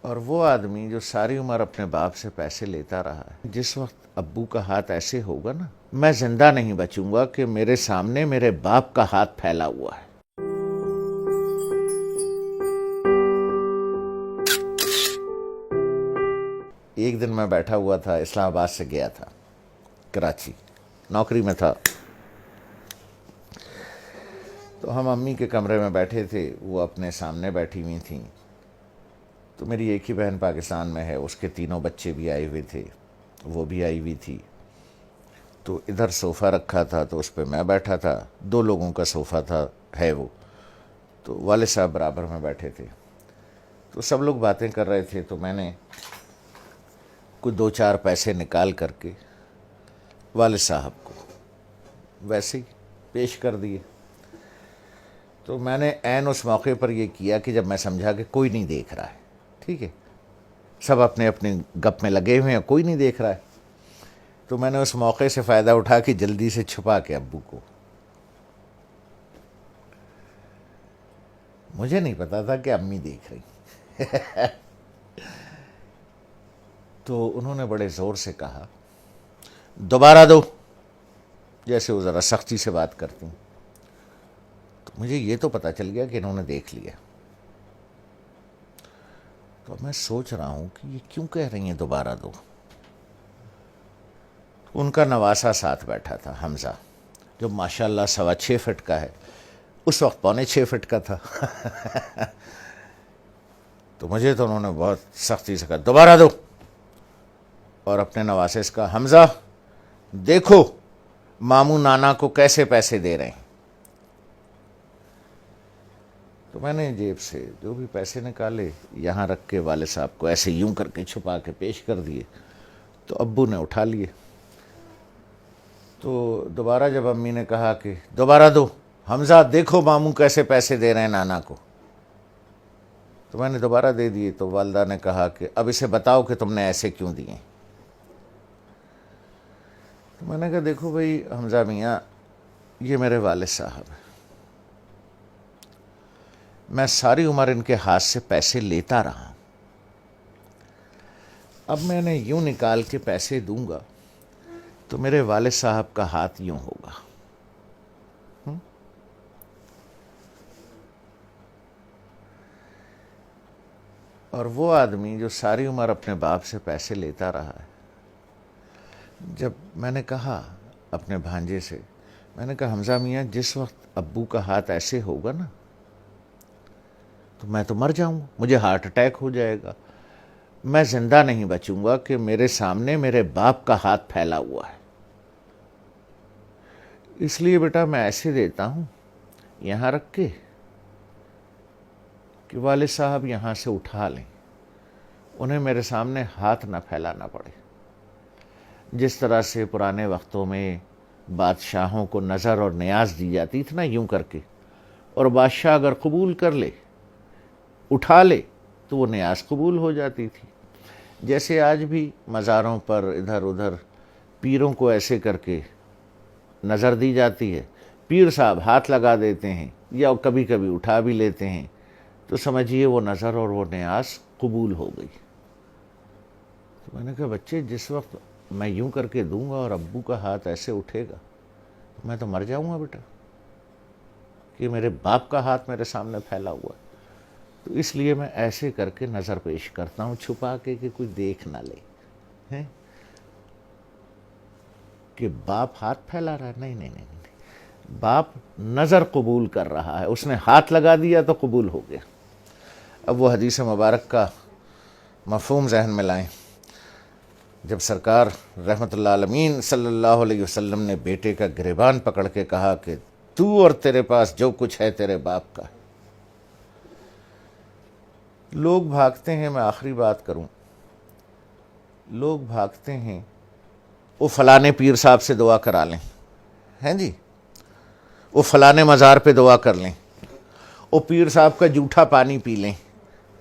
اور وہ آدمی جو ساری عمر اپنے باپ سے پیسے لیتا رہا ہے، جس وقت ابو کا ہاتھ ایسے ہوگا نا، میں زندہ نہیں بچوں گا کہ میرے سامنے میرے باپ کا ہاتھ پھیلا ہوا ہے۔ ایک دن میں بیٹھا ہوا تھا، اسلام آباد سے گیا تھا کراچی، نوکری میں تھا، تو ہم امی کے کمرے میں بیٹھے تھے، وہ اپنے سامنے بیٹھی ہوئی تھیں، تو میری ایک ہی بہن پاکستان میں ہے، اس کے تینوں بچے بھی آئے ہوئے تھے، وہ بھی آئی ہوئی تھی، تو ادھر صوفہ رکھا تھا تو اس پہ میں بیٹھا تھا، 2 لوگوں کا صوفہ تھا ہے وہ، تو والد صاحب برابر میں بیٹھے تھے، تو سب لوگ باتیں کر رہے تھے، تو میں نے کوئی 2-4 پیسے نکال کر کے والد صاحب کو ویسے ہی پیش کر دیے۔ تو میں نے عین اس موقع پر یہ کیا کہ جب میں سمجھا کہ کوئی نہیں دیکھ رہا ہے، ٹھیک ہے، سب اپنے اپنے گپ میں لگے ہوئے ہیں، کوئی نہیں دیکھ رہا ہے، تو میں نے اس موقع سے فائدہ اٹھا کے جلدی سے چھپا کے ابو کو، مجھے نہیں پتا تھا کہ امی دیکھ رہی، تو انہوں نے بڑے زور سے کہا دوبارہ دو، جیسے وہ ذرا سختی سے بات کرتی ہیں، تو مجھے یہ تو پتا چل گیا کہ انہوں نے دیکھ لیا، تو میں سوچ رہا ہوں کہ یہ کیوں کہہ رہی ہیں دوبارہ دو۔ ان کا نواسا ساتھ بیٹھا تھا، حمزہ، جو ماشاءاللہ 6.25 فٹ کا ہے، اس وقت 6.25 فٹ کا تھا، تو مجھے تو انہوں نے بہت سختی سے کہا دوبارہ دو، اور اپنے نواسے سے کہا حمزہ دیکھو ماموں نانا کو کیسے پیسے دے رہے ہیں۔ تو میں نے جیب سے جو بھی پیسے نکالے یہاں رکھ کے والد صاحب کو ایسے یوں کر کے چھپا کے پیش کر دیے، تو ابو نے اٹھا لیے۔ تو دوبارہ جب امی نے کہا کہ دوبارہ دو، حمزہ دیکھو ماموں کیسے پیسے دے رہے ہیں نانا کو، تو میں نے دوبارہ دے دیے، تو والدہ نے کہا کہ اب اسے بتاؤ کہ تم نے ایسے کیوں دیے۔ تو میں نے کہا دیکھو بھائی حمزہ میاں، یہ میرے والد صاحب ہیں، میں ساری عمر ان کے ہاتھ سے پیسے لیتا رہا ہوں، اب میں نے یوں نکال کے پیسے دوں گا تو میرے والد صاحب کا ہاتھ یوں ہوگا، اور وہ آدمی جو ساری عمر اپنے باپ سے پیسے لیتا رہا ہے، جب میں نے کہا اپنے بھانجے سے، میں نے کہا حمزہ میاں جس وقت ابو کا ہاتھ ایسے ہوگا نا تو میں تو مر جاؤں گا، مجھے ہارٹ اٹیک ہو جائے گا، میں زندہ نہیں بچوں گا کہ میرے سامنے میرے باپ کا ہاتھ پھیلا ہوا ہے، اس لیے بیٹا میں ایسے دیتا ہوں یہاں رکھ کے کہ والد صاحب یہاں سے اٹھا لیں، انہیں میرے سامنے ہاتھ نہ پھیلانا پڑے، جس طرح سے پرانے وقتوں میں بادشاہوں کو نظر اور نیاز دی جاتی تھی نا یوں کر کے، اور بادشاہ اگر قبول کر لے اٹھا لے تو وہ نیاز قبول ہو جاتی تھی، جیسے آج بھی مزاروں پر ادھر ادھر پیروں کو ایسے کر کے نظر دی جاتی ہے، پیر صاحب ہاتھ لگا دیتے ہیں یا کبھی کبھی اٹھا بھی لیتے ہیں، تو سمجھیے وہ نظر اور وہ نیاز قبول ہو گئی۔ تو میں نے کہا بچے جس وقت میں یوں کر کے دوں گا اور ابو کا ہاتھ ایسے اٹھے گا میں تو مر جاؤں گا بیٹا، کہ میرے باپ کا ہاتھ میرے سامنے پھیلا ہوا ہے، تو اس لیے میں ایسے کر کے نظر پیش کرتا ہوں چھپا کے کہ کوئی دیکھ نہ لے ہیں کہ باپ ہاتھ پھیلا رہا ہے، نہیں نہیں نہیں نہیں، باپ نظر قبول کر رہا ہے، اس نے ہاتھ لگا دیا تو قبول ہو گیا۔ اب وہ حدیث مبارک کا مفہوم ذہن میں لائیں، جب سرکار رحمت اللہ عالمین صلی اللہ علیہ وسلم نے بیٹے کا گریبان پکڑ کے کہا کہ تو اور تیرے پاس جو کچھ ہے تیرے باپ کا ہے، لوگ بھاگتے ہیں، میں آخری بات کروں، لوگ بھاگتے ہیں وہ فلانے پیر صاحب سے دعا کرا لیں، ہیں جی، وہ فلانے مزار پہ دعا کر لیں، وہ پیر صاحب کا جھوٹا پانی پی لیں،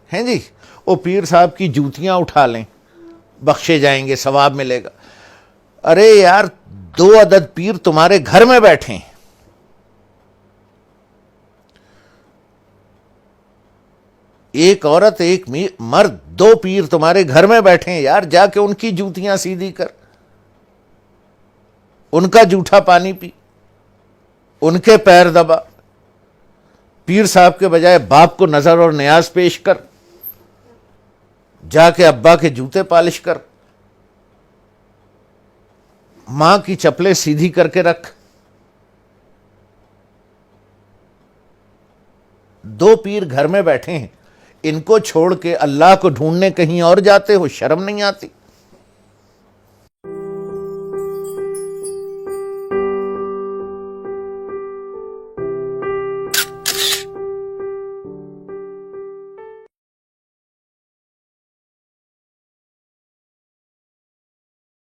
ہیں جی، وہ پیر صاحب کی جوتیاں اٹھا لیں، بخشے جائیں گے، ثواب ملے گا۔ ارے یار 2 عدد پیر تمہارے گھر میں بیٹھے ہیں، ایک عورت ایک مرد، دو پیر تمہارے گھر میں بیٹھے ہیں یار، جا کے ان کی جوتیاں سیدھی کر، ان کا جھوٹا پانی پی، ان کے پیر دبا، پیر صاحب کے بجائے باپ کو نظر اور نیاز پیش کر، جا کے ابا کے جوتے پالش کر، ماں کی چپلیں سیدھی کر کے رکھ۔ دو پیر گھر میں بیٹھے ہیں، ان کو چھوڑ کے اللہ کو ڈھونڈنے کہیں اور جاتے ہو، شرم نہیں آتی؟